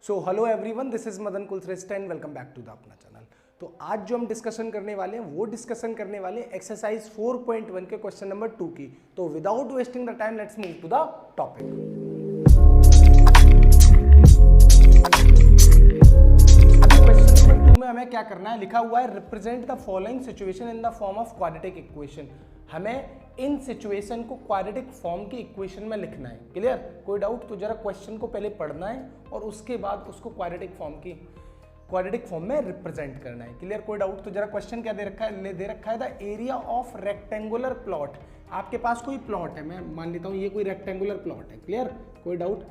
So hello everyone, this is Madan Kulshreshtha and welcome back to the अपना channel. तो आज जो हम डिस्कशन करने वाले हैं वो डिस्कशन करने वाले एक्सरसाइज 4.1 के क्वेश्चन नंबर 2 की। तो without wasting the time let's move to the topic. Question number 2 में हमें क्या करना है, लिखा हुआ है represent the following situation in the form of quadratic equation. हमें इन सिचुएशन को क्वाड्रेटिक फॉर्म की इक्वेशन में लिखना है। क्लियर? कोई डाउट? तो जरा क्वेश्चन को पहले पढ़ना है और उसके बाद उसको क्वाड्रेटिक फॉर्म में रिप्रेजेंट करना है। क्लियर? कोई डाउट? तो जरा क्वेश्चन क्या दे रखा है, दे रखा है the area of rectangular plot. आपके पास कोई प्लॉट है, मैं मान लेता हूं ये कोई रेक्टेंगुलर प्लॉट है। क्लियर? कोई डाउट?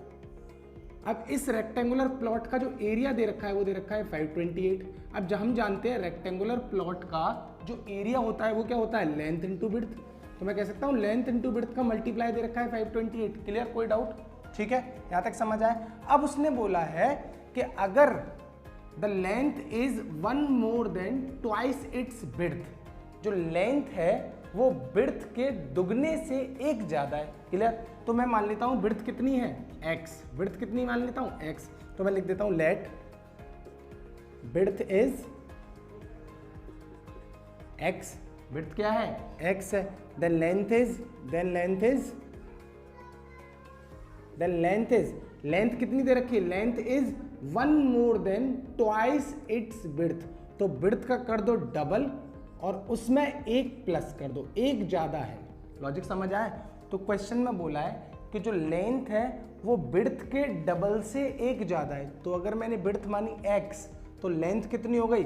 अब इस रेक्टेंगुलर प्लॉट का जो एरिया दे रखा है वो दे रखा है 528। अब जब हम जानते हैं रेक्टेंगुलर प्लॉट का जो एरिया होता है वो क्या होता है, लेंथ इंटू विड्थ। तो मैं कह सकता हूँ लेंथ इंटू विड्थ का मल्टीप्लाई दे रखा है 528। क्लियर? कोई डाउट? ठीक है, यहाँ तक समझ आए। अब उसने बोला है कि अगर the length is 1 more than twice its width, जो लेंथ है वो विड्थ के दुगने से एक ज्यादा है। क्लियर? तो मैं मान लेता हूं विड्थ कितनी है, x। विड्थ कितनी मान लेता हूं, x। तो मैं लिख देता हूं let width is x। Width क्या है, x है। देन लेंथ इज लेंथ कितनी दे रखी है, length is 1 more than twice its width. तो विड्थ का कर दो डबल और उसमें एक प्लस कर दो, एक ज्यादा है। लॉजिक समझ आया? तो क्वेश्चन में बोला है कि जो लेंथ है वो विड्थ के डबल से एक ज्यादा है। तो अगर मैंने विड्थ मानी x तो लेंथ कितनी हो गई,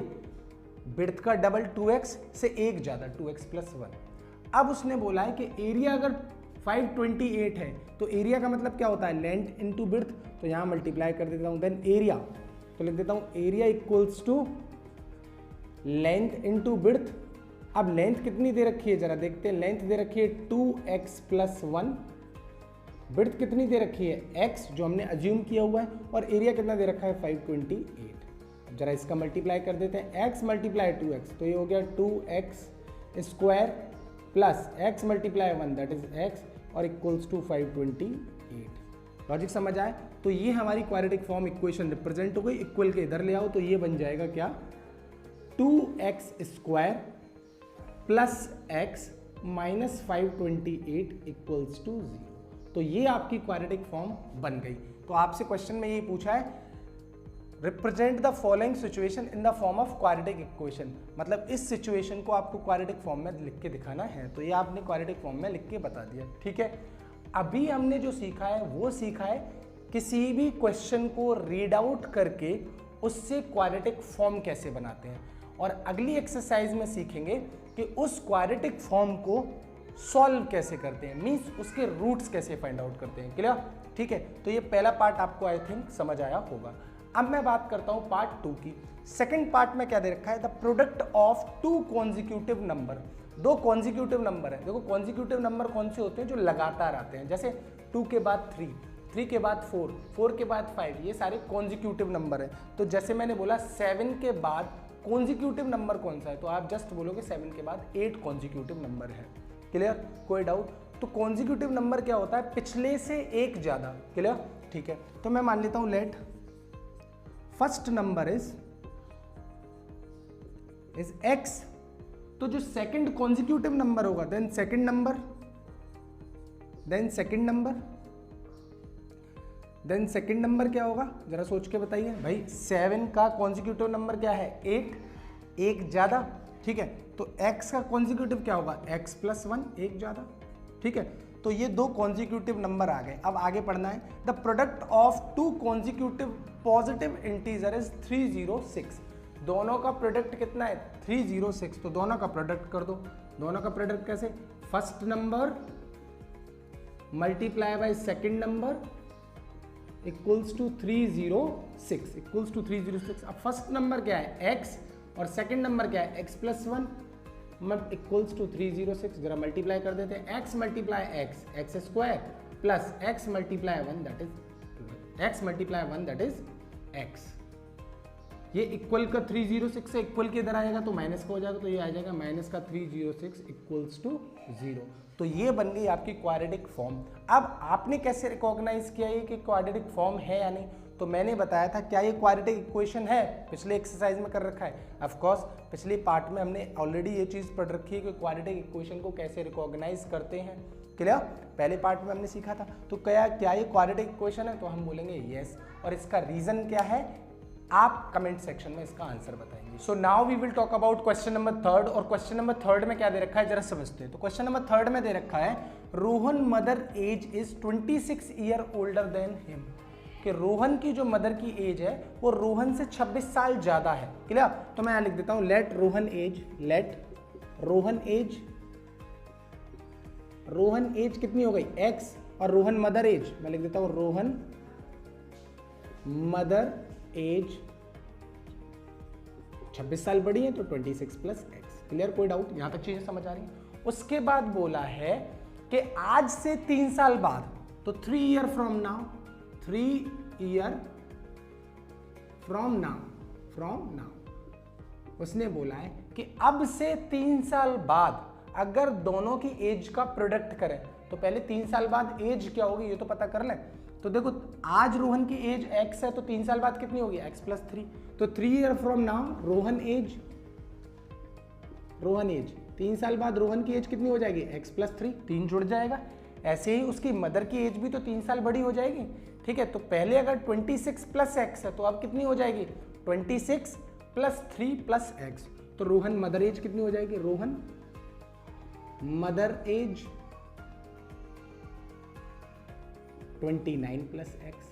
विड्थ का डबल 2x से एक ज्यादा 2x + 1। अब उसने बोला है कि एरिया अगर 528 है तो एरिया का मतलब क्या होता है, लेंथ इंटू विड्थ। तो यहाँ मल्टीप्लाई कर देता हूँ। देन एरिया, तो लिख देता हूँ area equals to length into width. अब लेंथ कितनी दे रखी है जरा देखते हैं। लेंथ दे रखी है 2x + 1। विड्थ कितनी दे रखी है, x, जो हमने अज्यूम किया हुआ है, और एरिया कितना दे रखा है 528। अब जरा इसका मल्टीप्लाई कर देते हैं, x × 2x, तो ये हो गया 2x² plus x × 1 that is x और इक्वल्स टू 528। लॉजिक समझ आए? तो ये हमारी क्वाड्रेटिक फॉर्म इक्वेशन रिप्रेजेंट हो गई। इक्वल के इधर ले आओ तो ये बन जाएगा क्या, 2x² plus x minus 528 equals to 0। तो ये आपकी क्वाड्रेटिक फॉर्म बन गई। तो आपसे क्वेश्चन में ये पूछा है represent the following situation in the form of quadratic equation, मतलब इस सिचुएशन को आपको क्वाड्रेटिक फॉर्म में लिख के दिखाना है। तो ये आपने क्वाड्रेटिक फॉर्म में लिख के बता दिया। ठीक है, अभी हमने जो सीखा है वो सीखा है किसी भी क्वेश्चन को रीड आउट करके उससे क्वाड्रेटिक फॉर्म कैसे बनाते हैं, और अगली एक्सरसाइज में सीखेंगे कि उस क्वाड्रेटिक फॉर्म को सॉल्व कैसे करते हैं, मींस उसके रूट्स कैसे फाइंड आउट करते हैं। क्लियर? ठीक है, तो ये पहला पार्ट आपको आई थिंक समझ आया होगा। अब मैं बात करता हूं पार्ट 2 की। सेकंड पार्ट में क्या दे रखा है, the product of 2 consecutive number. 2 consecutive number है। देखो कॉन्जिक्यूटिव नंबर कौन से होते हैं, जो लगातार आते हैं, जैसे 2 के बाद 3, 3 के बाद 4, 4 के बाद 5, ये सारे कॉन्जिक्यूटिव नंबर है। तो जैसे मैंने बोला 7 के बाद कॉन्जिक्यूटिव नंबर कौन सा है, तो आप जस्ट बोलोगे 7 के बाद 8 कॉन्जिक्यूटिव नंबर है। क्लियर? कोई डाउट? तो कॉन्जिक्यूटिव नंबर क्या होता है, पिछले से एक ज्यादा। क्लियर? ठीक है, तो मैं मान लेता हूं let first number is x। तो जो सेकंड कॉन्जिक्यूटिव नंबर होगा then second number, then second number क्या होगा, जरा सोच के बताइए भाई। 7 का कॉन्जिक्यूटिव नंबर क्या है, 8, एक ज्यादा। ठीक है, तो x का कॉन्जिक्यूटिव क्या होगा, x + 1, एक ज्यादा। ठीक है, तो ये 2 कॉन्जिक्यूटिव नंबर आ गए। अब आगे पढ़ना है, the product of 2 consecutive positive integer is 306। दोनों का प्रोडक्ट कितना है, 306। तो दोनों का प्रोडक्ट कर दो। दोनों का प्रोडक्ट कैसे, first number multiply by second number equals to 306। अब फर्स्ट नंबर क्या है, x, और सेकंड नंबर क्या है, x + 1 इक्वल्स टू 306। जरा मल्टीप्लाई कर देते हैं, x × x² plus x × 1 that is x। ये इक्वल का 306 से इक्वल के इधर आएगा तो माइनस का हो जाएगा, तो ये आ जाएगा माइनस का 306 इक्वल्स टू 0। तो ये बन गई आपकी क्वाड्रेटिक फॉर्म। अब आपने कैसे रिकॉग्नाइज किया ये कि क्वाड्रेटिक फॉर्म है या नहीं, तो मैंने बताया था क्या ये क्वाड्रेटिक इक्वेशन है, पिछले एक्सरसाइज में कर रखा है। ऑफ कोर्स पिछले पार्ट में हमने ऑलरेडी ये चीज़ पढ़ रखी है कि क्वाड्रेटिक इक्वेशन को कैसे रिकॉग्नाइज करते हैं। क्लियर? पहले पार्ट में हमने सीखा था। तो क्या ये क्वाड्रेटिक इक्वेशन है? तो हम बोलेंगे यस। और इसका रीजन क्या है आप कमेंट सेक्शन में इसका आंसर बताएंगे। So now we will talk about question number 3 और क्वेश्चन नंबर 3 में क्या दे रखा है जरा समझते हैं। तो क्वेश्चन नंबर 3 में दे रखा है Rohan mother age is 26 year older than him, कि रोहन की जो मदर की एज है वो रोहन से 26 साल ज्यादा है। क्लियर? तो मैं यहां लिख देता हूं लेट रोहन एज कितनी हो गई x, और रोहन मदर एज मैं लिख देता हूं रोहन मदर एज 26 साल बड़ी है तो 26 प्लस एक्स। क्लियर? कोई डाउट? यहां तक चीजें समझ आ रही हैं। उसके बाद बोला है कि आज से 3 साल बाद, तो 3 ईयर फ्रॉम नाउ उसने बोला है कि अब से 3 साल बाद अगर दोनों की एज का प्रोडक्ट करें तो पहले 3 साल बाद एज क्या होगी ये तो पता कर लें। तो देखो आज रोहन की एज x है तो 3 साल बाद कितनी होगी x प्लस 3, तो 3 year from now Rohan age 3 साल बाद रोहन की एज कितनी हो जाएगी x प्लस 3, 3 जुड़ जाएगा। ऐसे ही उसकी मदर की एज भी तो 3 साल बड़ी हो जाएगी। ठीक है, तो पहले अगर 26 प्लस x है तो अब कितनी हो जाएगी 26 प्लस 3 प्लस x, तो रोहन मदर एज कितनी हो जाएगी, Rohan mother age 29 plus x.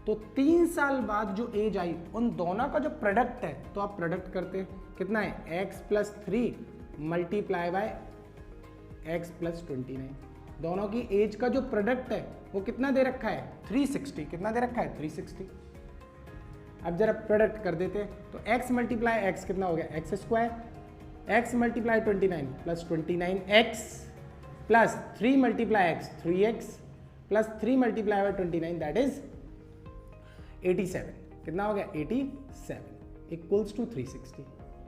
तो 3 साल बाद जो एज आई उन दोनों का जो प्रोडक्ट है तो आप प्रोडक्ट करते हैं कितना है x plus 3 multiply by x plus 29। दोनों की एज का जो प्रोडक्ट है वो कितना दे रखा है 360। कितना दे रखा है 360। अब जरा प्रोडक्ट कर देते हैं तो x मल्टीप्लाई x कितना हो गया x square, x multiply 29 plus 29x plus 3 multiply x 3x plus 3 multiply by 29 that is 87। कितना हो गया 87 इक्वल्स टू 360।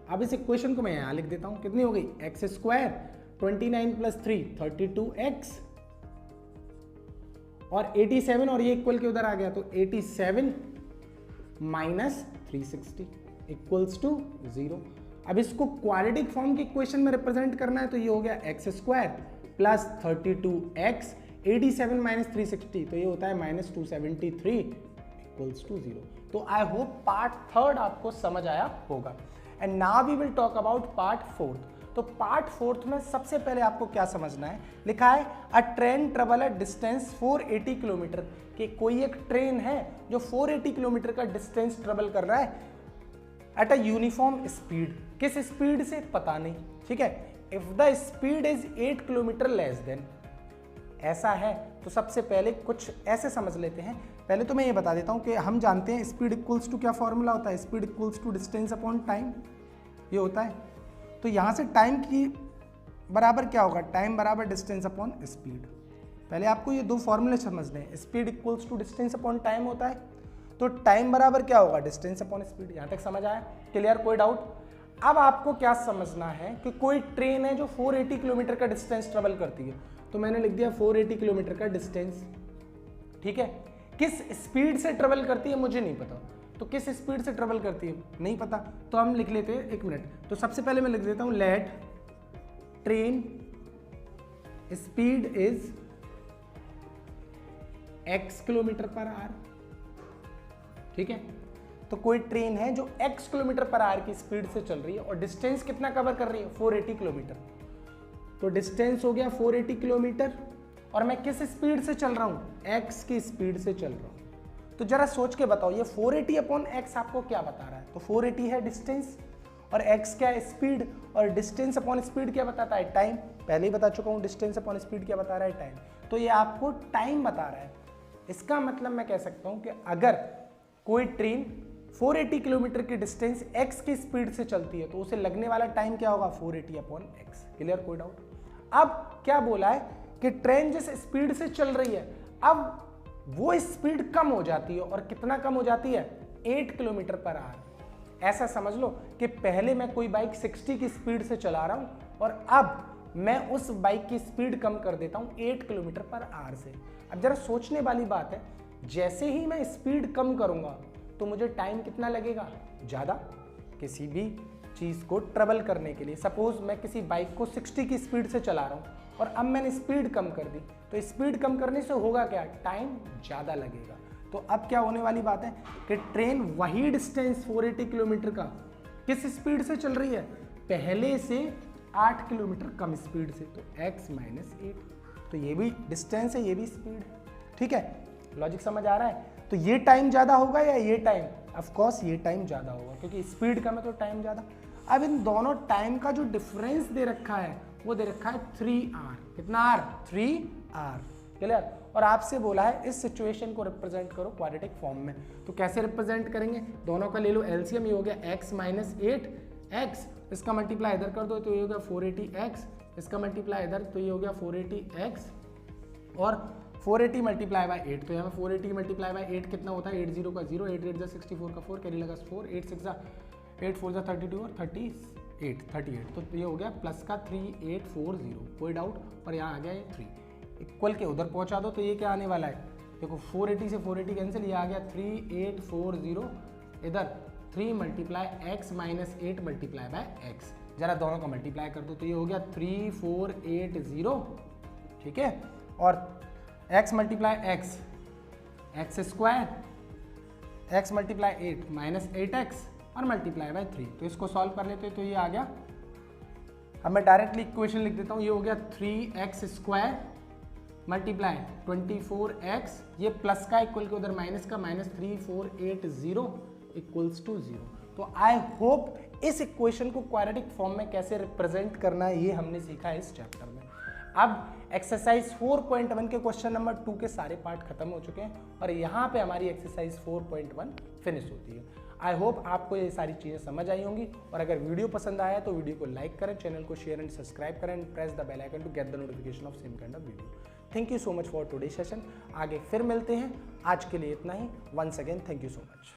अब इस इक्वेशन को मैं यहां लिख देता हूं, कितनी हो गई x स्क्वायर 29 प्लस 3 32x और 87 और ये इक्वल के उधर आ गया तो 87 माइनस 360 इक्वल्स टू 0। अब इसको क्वाड्रेटिक फॉर्म की इक्वेशन में रिप्रेजेंट करना है तो ये हो गया x square plus 32x 87 minus 360 तो ये होता है माइनस 273 इक्वल्स टू 0। तो आई होप पार्ट 3 आपको समझ आया होगा। And now we will talk about part 4। तो पार्ट 4 में सबसे पहले आपको क्या समझना है, लिखा है अ train travel a distance 480 kilometre, कि कोई एक ट्रेन है जो 480 किलोमीटर का डिस्टेंस ट्रेवल कर रहा है एट अ यूनिफॉर्म स्पीड। किस स्पीड से पता नहीं। ठीक है, if the speed is 8 kilometre less than, ऐसा है तो सबसे पहले कुछ ऐसे समझ लेते हैं। पहले तो मैं ये बता देता हूं कि हम जानते हैं स्पीड इक्वल्स टू क्या फॉर्मूला होता है, speed equals to distance upon time ये होता है। तो यहां से टाइम की बराबर क्या होगा, टाइम बराबर डिस्टेंस अपॉन स्पीड। पहले आपको ये दो फॉर्मूले समझने हैं, speed equals to distance upon time होता है तो टाइम बराबर क्या होगा डिस्टेंस अपॉन स्पीड। यहां तक समझ आया, क्लियर, कोई डाउट। अब आपको क्या समझना है कि कोई ट्रेन है जो 480 किलोमीटर का डिस्टेंस ट्रेवल करती है, तो मैंने लिख दिया 480 किलोमीटर का डिस्टेंस। ठीक है, किस स्पीड से ट्रेवल करती है मुझे नहीं पता, तो किस स्पीड से ट्रेवल करती है नहीं पता, तो हम लिख लेते हैं, एक मिनट। तो सबसे पहले मैं लिख देता हूं let train speed is x kilometre per hour. ठीक है, तो कोई ट्रेन है जो x किलोमीटर पर आवर की स्पीड से चल रही है और डिस्टेंस कितना कवर कर रही है 480 किलोमीटर। तो डिस्टेंस हो गया 480 किलोमीटर और मैं किस स्पीड से चल रहा हूं x की स्पीड से चल रहा हूं। तो जरा सोच के बताओ ये 480 अपॉन x आपको क्या बता रहा है, तो 480 है डिस्टेंस और x क्या है स्पीड, और डिस्टेंस अपॉन स्पीड क्या बताता है टाइम। पहले ही बता चुका हूं डिस्टेंस अपॉन स्पीड क्या बता रहा है टाइम, तो ये आपको टाइम बता रहा है। इसका मतलब मैं कह सकता हूं कि अगर कोई ट्रेन 480 किलोमीटर की डिस्टेंस x की स्पीड से चलती है तो उसे लगने वाला टाइम क्या होगा 480 अपॉन x। क्लियर, कोई डाउट। अब क्या बोला है कि ट्रेन जिस स्पीड से चल रही है अब वो स्पीड कम हो जाती है, और कितना कम हो जाती है 8 किलोमीटर पर आवर। ऐसा समझ लो कि पहले मैं कोई बाइक 60 की स्पीड से चला रहा हूं और अब मैं उस बाइक की स्पीड कम कर देता हूं 8 किलोमीटर पर आवर से। अब जरा सोचने वाली बात है, जैसे ही मैं स्पीड कम करूंगा तो मुझे टाइम कितना लगेगा, ज़्यादा, किसी भी चीज़ को ट्रेवल करने के लिए। सपोज मैं किसी बाइक को 60 की स्पीड से चला रहा हूँ और अब मैंने स्पीड कम कर दी, तो स्पीड कम करने से होगा क्या, टाइम ज़्यादा लगेगा। तो अब क्या होने वाली बात है कि ट्रेन वही डिस्टेंस 480 किलोमीटर का किस स्पीड से चल रही है, पहले से 8 किलोमीटर कम स्पीड से, तो x माइनस 8। तो ये भी डिस्टेंस है, ये भी स्पीड है, ठीक है, लॉजिक समझ आ रहा है। तो ये टाइम ज़्यादा होगा या ये टाइम, ऑफ कोर्स ये टाइम ज़्यादा होगा क्योंकि स्पीड कम है तो टाइम ज़्यादा। अब इन दोनों टाइम का जो डिफरेंस दे रखा है वो दे रखा है 3r, कितना r, 3r, क्लियर। और आपसे बोला है इस सिचुएशन को रिप्रेजेंट करो क्वाड्रेटिक फॉर्म में, तो कैसे रिप्रेजेंट करेंगे, दोनों का ले लो एलसीएम, ये हो गया x माइनस 8x, इसका मल्टीप्लाई इधर कर दो तो ये हो गया 480x, इसका मल्टीप्लाई इधर तो ये हो गया 480x, और 480 मल्टीप्लाई बाय 8, तो यहाँ 480 मल्टीप्लाई बाय 8 कितना होता है, 80 का 0, 8 8 64 का 4, कैरी लगा 4, 8 6 8 4 32 और 38, तो ये हो गया प्लस का 3840, कोई डाउट, और यहाँ आ गया ये 3, इक्वल के उधर पहुँचा दो तो ये क्या आने वाला है, देखो 480 से 480 कैंसिल, ये आ गया 3840, इधर 3 multiply x minus 8 multiply by x, जरा दोनों का मल्टीप्लाई कर दो तो ये हो गया 3480, ठीक है, और x multiply x square, x multiply 8 minus 8x और मल्टीप्लाई बाय 3, तो इसको सॉल्व कर लेते हैं तो ये आ गया। अब मैं डायरेक्टली इक्वेशन लिख देता हूँ, ये हो गया 3x स्क्वायर मल्टीप्लाई 24x, ये प्लस का इक्वल के उधर माइनस का, माइनस 3480 इक्वल्स टू 0। तो आई होप इस इक्वेशन को क्वाड्रेटिक फॉर्म में कैसे रिप्रेजेंट करना है ये हमने सीखा है इस चैप्टर में। अब एक्सरसाइज 4.1 के क्वेश्चन नंबर 2 के सारे पार्ट खत्म हो चुके हैं और यहाँ पे हमारी एक्सरसाइज 4.1 फिनिश होती है। आई होप आपको ये सारी चीज़ें समझ आई होंगी, और अगर वीडियो पसंद आया तो वीडियो को लाइक करें, चैनल को शेयर एंड सब्सक्राइब करें and press the bell icon to get the notification of same kind of video. Thank you so much for today session, आगे फिर मिलते हैं, आज के लिए इतना ही। Once again thank you so much.